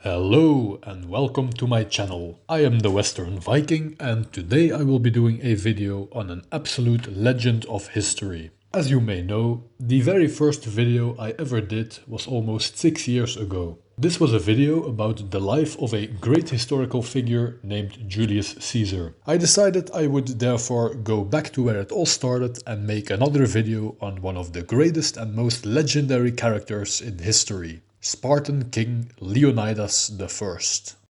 Hello and welcome to my channel. I am the Western Viking and today I will be doing a video on an absolute legend of history. As you may know, the very first video I ever did was almost 6 years ago. This was a video about the life of a great historical figure named Julius Caesar. I decided I would therefore go back to where it all started and make another video on one of the greatest and most legendary characters in history. Spartan King Leonidas I.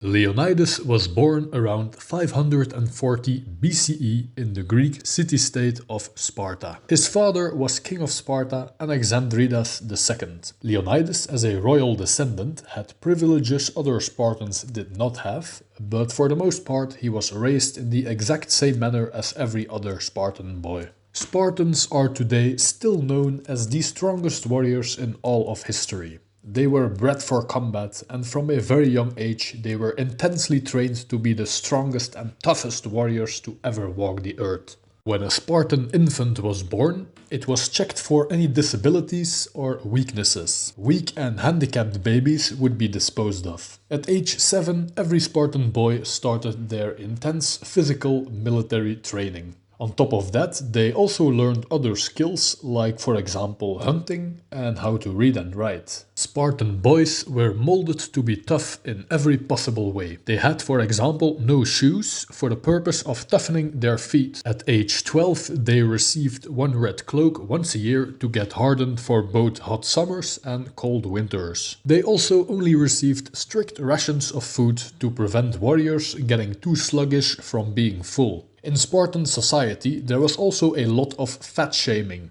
Leonidas was born around 540 BCE in the Greek city-state of Sparta. His father was King of Sparta, Alexandridas II. Leonidas, as a royal descendant, had privileges other Spartans did not have, but for the most part he was raised in the exact same manner as every other Spartan boy. Spartans are today still known as the strongest warriors in all of history. They were bred for combat, and from a very young age they were intensely trained to be the strongest and toughest warriors to ever walk the earth. When a Spartan infant was born, it was checked for any disabilities or weaknesses. Weak and handicapped babies would be disposed of. At age 7, every Spartan boy started their intense physical military training. On top of that, they also learned other skills like, for example, hunting and how to read and write. Spartan boys were molded to be tough in every possible way. They had, for example, no shoes for the purpose of toughening their feet. At age 12, they received one red cloak once a year to get hardened for both hot summers and cold winters. They also only received strict rations of food to prevent warriors getting too sluggish from being full. In Spartan society, there was also a lot of fat shaming.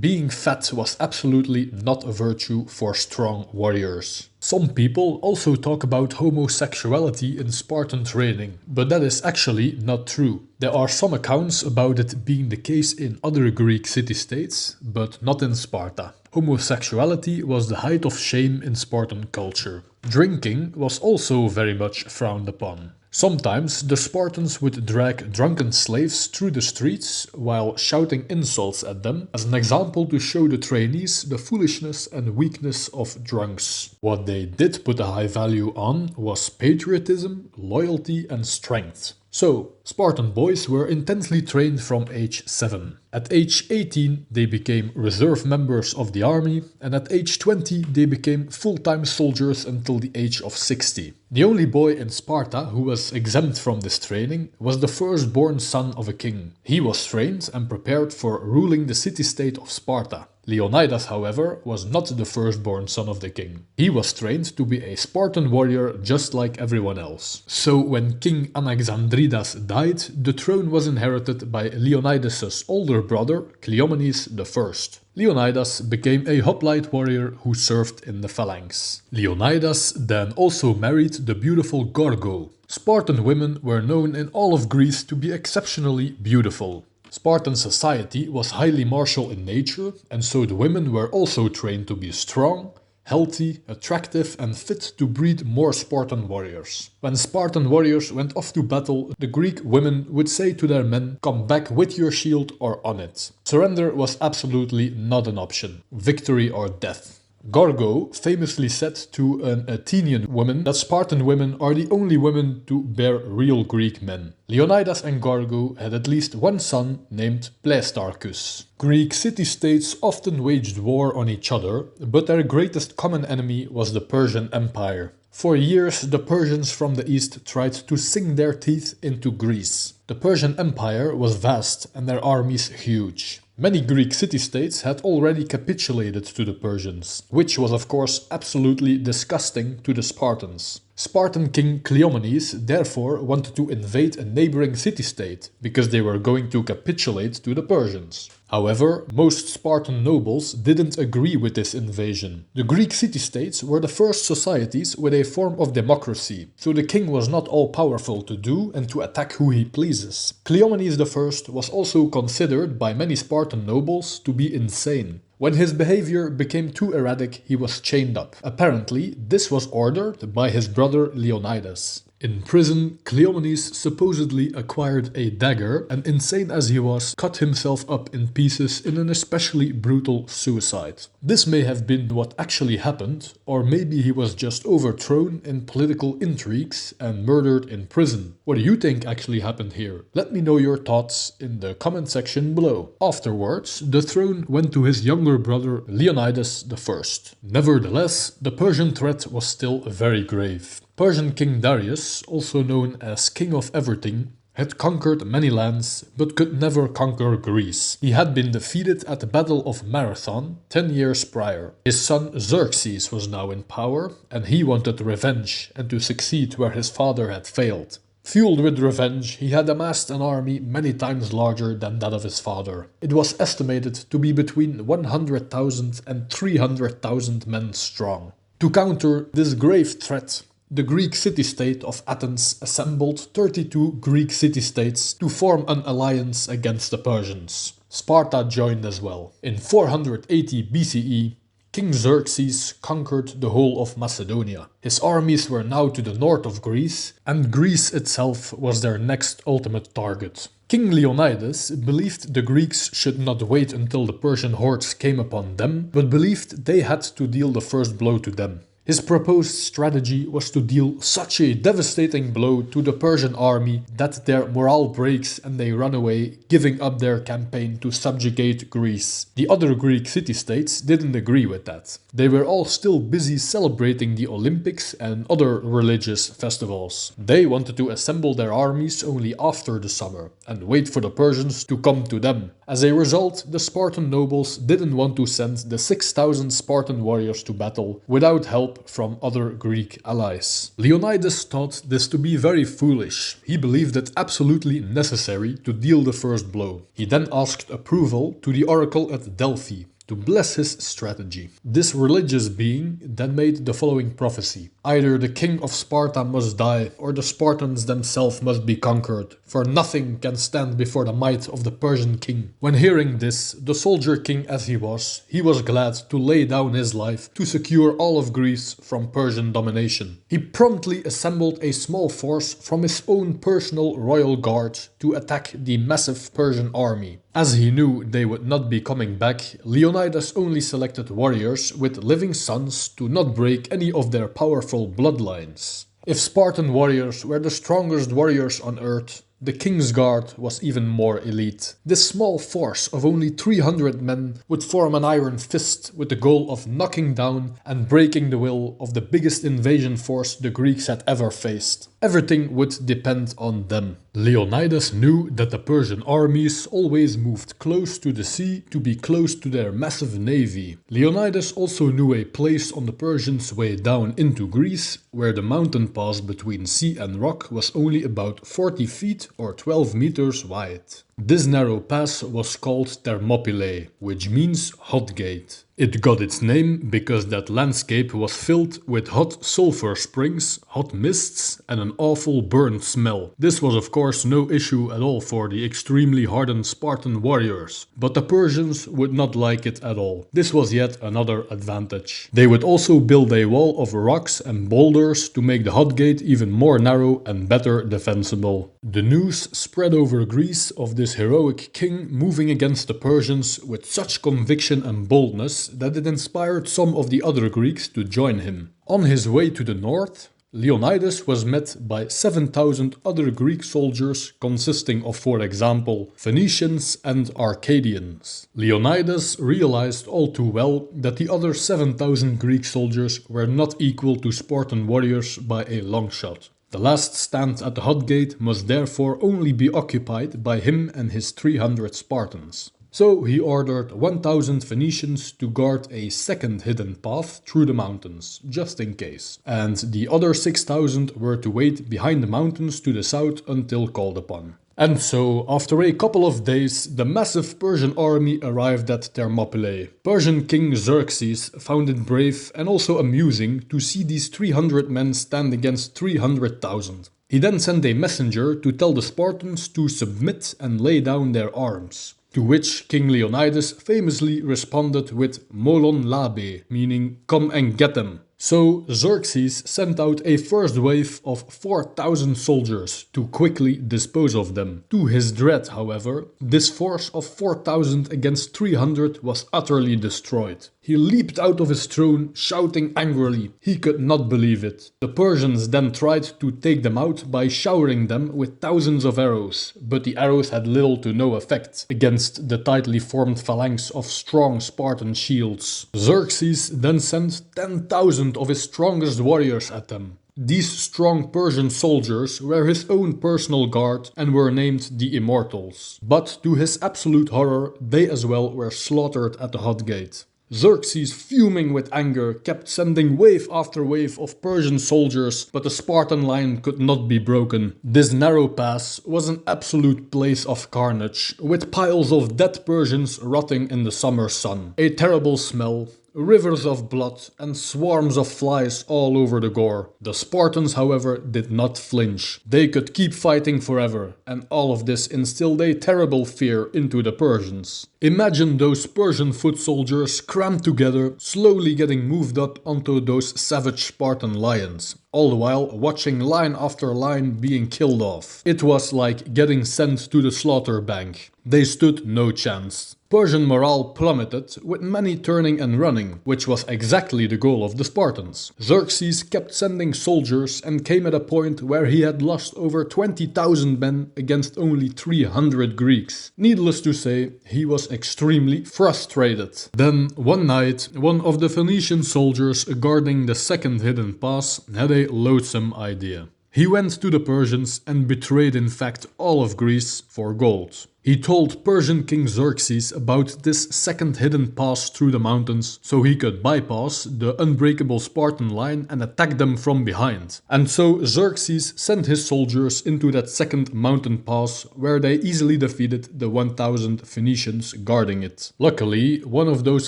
Being fat was absolutely not a virtue for strong warriors. Some people also talk about homosexuality in Spartan training, but that is actually not true. There are some accounts about it being the case in other Greek city-states, but not in Sparta. Homosexuality was the height of shame in Spartan culture. Drinking was also very much frowned upon. Sometimes the Spartans would drag drunken slaves through the streets while shouting insults at them as an example to show the trainees the foolishness and weakness of drunks. What they did put a high value on was patriotism, loyalty and strength. So, Spartan boys were intensely trained from age 7. At age 18 they became reserve members of the army, and at age 20 they became full-time soldiers until the age of 60. The only boy in Sparta who was exempt from this training was the firstborn son of a king. He was trained and prepared for ruling the city-state of Sparta. Leonidas, however, was not the firstborn son of the king. He was trained to be a Spartan warrior just like everyone else. So when King Alexandridas died, the throne was inherited by Leonidas' older brother, Cleomenes I. Leonidas became a hoplite warrior who served in the phalanx. Leonidas then also married the beautiful Gorgo. Spartan women were known in all of Greece to be exceptionally beautiful. Spartan society was highly martial in nature, and so the women were also trained to be strong, healthy, attractive and fit to breed more Spartan warriors. When Spartan warriors went off to battle, the Greek women would say to their men, "Come back with your shield or on it." Surrender was absolutely not an option. Victory or death. Gorgo famously said to an Athenian woman that Spartan women are the only women to bear real Greek men. Leonidas and Gorgo had at least one son named Pleistarchus. Greek city-states often waged war on each other, but their greatest common enemy was the Persian Empire. For years, the Persians from the east tried to sink their teeth into Greece. The Persian Empire was vast and their armies huge. Many Greek city-states had already capitulated to the Persians, which was of course absolutely disgusting to the Spartans. Spartan king Cleomenes therefore wanted to invade a neighboring city-state, because they were going to capitulate to the Persians. However, most Spartan nobles didn't agree with this invasion. The Greek city-states were the first societies with a form of democracy, so the king was not all-powerful to do and to attack who he pleases. Cleomenes I was also considered by many Spartan nobles to be insane. When his behavior became too erratic, he was chained up. Apparently, this was ordered by his brother Leonidas. In prison, Cleomenes supposedly acquired a dagger and, insane as he was, cut himself up in pieces in an especially brutal suicide. This may have been what actually happened, or maybe he was just overthrown in political intrigues and murdered in prison. What do you think actually happened here? Let me know your thoughts in the comment section below. Afterwards, the throne went to his younger brother Leonidas I. Nevertheless, the Persian threat was still very grave. Persian King Darius, also known as King of Everything, had conquered many lands but could never conquer Greece. He had been defeated at the Battle of Marathon 10 years prior. His son Xerxes was now in power, and he wanted revenge and to succeed where his father had failed. Fueled with revenge, he had amassed an army many times larger than that of his father. It was estimated to be between 100,000 and 300,000 men strong. To counter this grave threat, the Greek city-state of Athens assembled 32 Greek city-states to form an alliance against the Persians. Sparta joined as well. In 480 BCE, King Xerxes conquered the whole of Macedonia. His armies were now to the north of Greece, and Greece itself was their next ultimate target. King Leonidas believed the Greeks should not wait until the Persian hordes came upon them, but believed they had to deal the first blow to them. His proposed strategy was to deal such a devastating blow to the Persian army that their morale breaks and they run away, giving up their campaign to subjugate Greece. The other Greek city-states didn't agree with that. They were all still busy celebrating the Olympics and other religious festivals. They wanted to assemble their armies only after the summer and wait for the Persians to come to them. As a result, the Spartan nobles didn't want to send the 6,000 Spartan warriors to battle without help from other Greek allies. Leonidas thought this to be very foolish. He believed it absolutely necessary to deal the first blow. He then asked approval to the oracle at Delphi to bless his strategy. This religious being then made the following prophecy: either the king of Sparta must die, or the Spartans themselves must be conquered, for nothing can stand before the might of the Persian king. When hearing this, the soldier king as he was glad to lay down his life to secure all of Greece from Persian domination. He promptly assembled a small force from his own personal royal guard to attack the massive Persian army. As he knew they would not be coming back, Leonidas only selected warriors with living sons to not break any of their powerful bloodlines. If Spartan warriors were the strongest warriors on earth, the king's guard was even more elite. This small force of only 300 men would form an iron fist with the goal of knocking down and breaking the will of the biggest invasion force the Greeks had ever faced. Everything would depend on them. Leonidas knew that the Persian armies always moved close to the sea to be close to their massive navy. Leonidas also knew a place on the Persians' way down into Greece where the mountain pass between sea and rock was only about 40 feet or 12 meters wide. This narrow pass was called Thermopylae, which means hot gate. It got its name because that landscape was filled with hot sulfur springs, hot mists, and an awful burnt smell. This was of course no issue at all for the extremely hardened Spartan warriors, but the Persians would not like it at all. This was yet another advantage. They would also build a wall of rocks and boulders to make the hot gate even more narrow and better defensible. The news spread over Greece of this heroic king moving against the Persians with such conviction and boldness that it inspired some of the other Greeks to join him. On his way to the north, Leonidas was met by 7,000 other Greek soldiers consisting of, for example, Phoenicians and Arcadians. Leonidas realized all too well that the other 7,000 Greek soldiers were not equal to Spartan warriors by a long shot. The last stand at the hot gate must therefore only be occupied by him and his 300 Spartans. So he ordered 1,000 Phoenicians to guard a second hidden path through the mountains, just in case, and the other 6,000 were to wait behind the mountains to the south until called upon. And so, after a couple of days, the massive Persian army arrived at Thermopylae. Persian King Xerxes found it brave and also amusing to see these 300 men stand against 300,000. He then sent a messenger to tell the Spartans to submit and lay down their arms. To which King Leonidas famously responded with molon labe, meaning come and get them. So Xerxes sent out a first wave of 4,000 soldiers to quickly dispose of them. To his dread, however, this force of 4,000 against 300 was utterly destroyed. He leaped out of his throne, shouting angrily. He could not believe it. The Persians then tried to take them out by showering them with thousands of arrows, but the arrows had little to no effect against the tightly formed phalanx of strong Spartan shields. Xerxes then sent 10,000 of his strongest warriors at them. These strong Persian soldiers were his own personal guard and were named the Immortals. But to his absolute horror, they as well were slaughtered at the hot gate. Xerxes, fuming with anger, kept sending wave after wave of Persian soldiers, but the Spartan line could not be broken. This narrow pass was an absolute place of carnage, with piles of dead Persians rotting in the summer sun. A terrible smell, rivers of blood and swarms of flies all over the gore. The Spartans, however, did not flinch. They could keep fighting forever, and all of this instilled a terrible fear into the Persians. Imagine those Persian foot soldiers crammed together, slowly getting moved up onto those savage Spartan lions, all the while watching line after line being killed off. It was like getting sent to the slaughter bank. They stood no chance. Persian morale plummeted, with many turning and running, which was exactly the goal of the Spartans. Xerxes kept sending soldiers and came at a point where he had lost over 20,000 men against only 300 Greeks. Needless to say, he was extremely frustrated. Then, one night, one of the Phoenician soldiers guarding the second hidden pass had a loathsome idea. He went to the Persians and betrayed in fact all of Greece for gold. He told Persian King Xerxes about this second hidden pass through the mountains so he could bypass the unbreakable Spartan line and attack them from behind. And so Xerxes sent his soldiers into that second mountain pass where they easily defeated the 1,000 Phoenicians guarding it. Luckily, one of those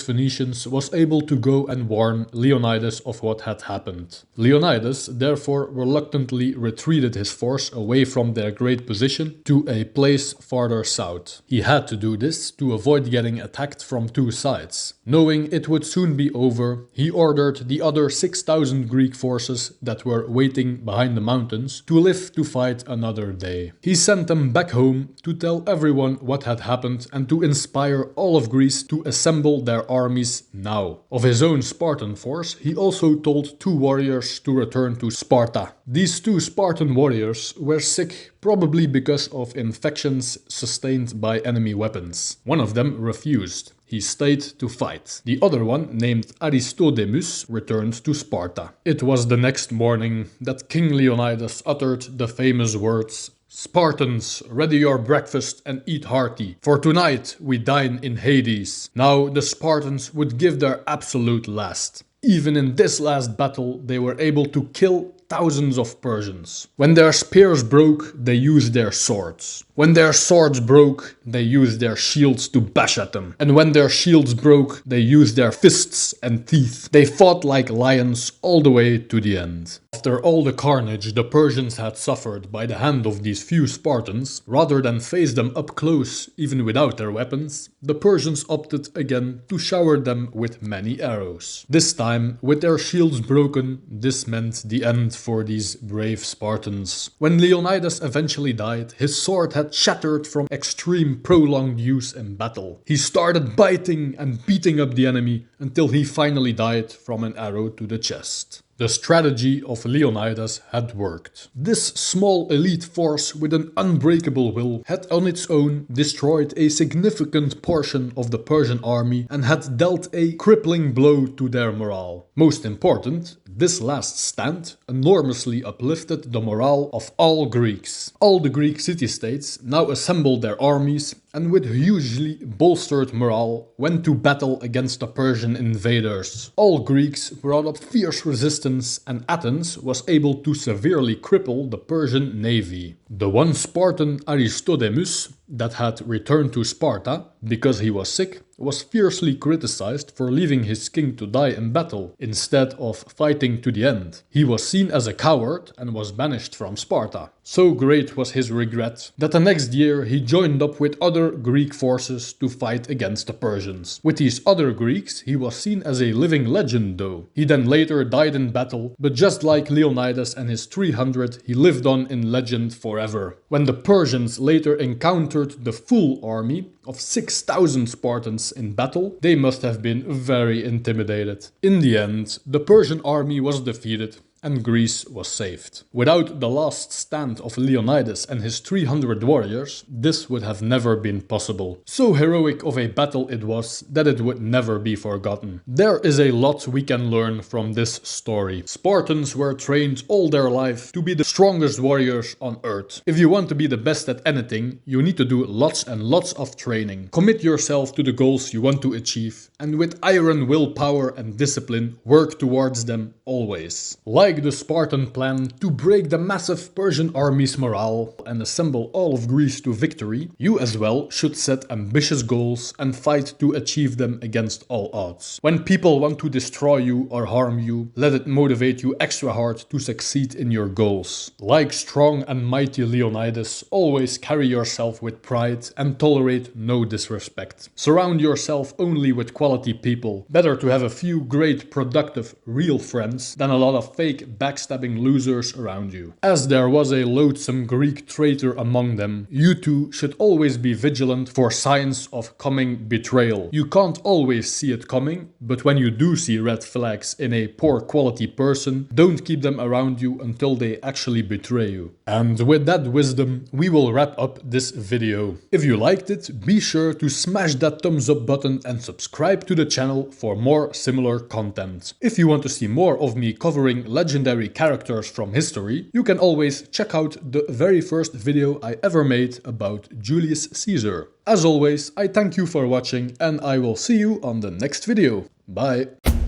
Phoenicians was able to go and warn Leonidas of what had happened. Leonidas therefore reluctantly retreated his force away from their great position to a place farther south. He had to do this to avoid getting attacked from two sides. Knowing it would soon be over, he ordered the other 6,000 Greek forces that were waiting behind the mountains to live to fight another day. He sent them back home to tell everyone what had happened and to inspire all of Greece to assemble their armies now. Of his own Spartan force, he also told two warriors to return to Sparta. These two Spartan warriors were sick, probably because of infections sustained by enemy weapons. One of them refused. He stayed to fight. The other one, named Aristodemus, returned to Sparta. It was the next morning that King Leonidas uttered the famous words, "Spartans, ready your breakfast and eat hearty, for tonight we dine in Hades." Now the Spartans would give their absolute last. Even in this last battle, they were able to kill thousands of Persians. When their spears broke, they used their swords. When their swords broke, they used their shields to bash at them. And when their shields broke, they used their fists and teeth. They fought like lions all the way to the end. After all the carnage the Persians had suffered by the hand of these few Spartans, rather than face them up close, even without their weapons, the Persians opted again to shower them with many arrows. This time, with their shields broken, this meant the end for these brave Spartans. When Leonidas eventually died, his sword had shattered from extreme prolonged use in battle. He started biting and beating up the enemy until he finally died from an arrow to the chest. The strategy of Leonidas had worked. This small elite force with an unbreakable will had on its own destroyed a significant portion of the Persian army and had dealt a crippling blow to their morale. Most important, this last stand enormously uplifted the morale of all Greeks. All the Greek city-states now assembled their armies and with hugely bolstered morale went to battle against the Persian invaders. All Greeks brought up fierce resistance and Athens was able to severely cripple the Persian navy. The one Spartan Aristodemus that had returned to Sparta because he was sick, was fiercely criticized for leaving his king to die in battle instead of fighting to the end. He was seen as a coward and was banished from Sparta. So great was his regret that the next year he joined up with other Greek forces to fight against the Persians. With these other Greeks, he was seen as a living legend though. He then later died in battle, but just like Leonidas and his 300, he lived on in legend forever. When the Persians later encountered the full army of 6,000 Spartans in battle, they must have been very intimidated. In the end, the Persian army was defeated and Greece was saved. Without the last stand of Leonidas and his 300 warriors, this would have never been possible. So heroic of a battle it was that it would never be forgotten. There is a lot we can learn from this story. Spartans were trained all their life to be the strongest warriors on earth. If you want to be the best at anything, you need to do lots and lots of training. Commit yourself to the goals you want to achieve, and with iron willpower and discipline, work towards them always. Like the Spartan plan to break the massive Persian army's morale and assemble all of Greece to victory, you as well should set ambitious goals and fight to achieve them against all odds. When people want to destroy you or harm you, let it motivate you extra hard to succeed in your goals. Like strong and mighty Leonidas, always carry yourself with pride and tolerate no disrespect. Surround yourself only with quality people. Better to have a few great, productive, real friends than a lot of fake backstabbing losers around you. As there was a loathsome Greek traitor among them, you too should always be vigilant for signs of coming betrayal. You can't always see it coming, but when you do see red flags in a poor quality person, don't keep them around you until they actually betray you. And with that wisdom, we will wrap up this video. If you liked it, be sure to smash that thumbs up button and subscribe to the channel for more similar content. If you want to see more of me covering legendary characters from history, you can always check out the very first video I ever made about Julius Caesar. As always, I thank you for watching and I will see you on the next video. Bye!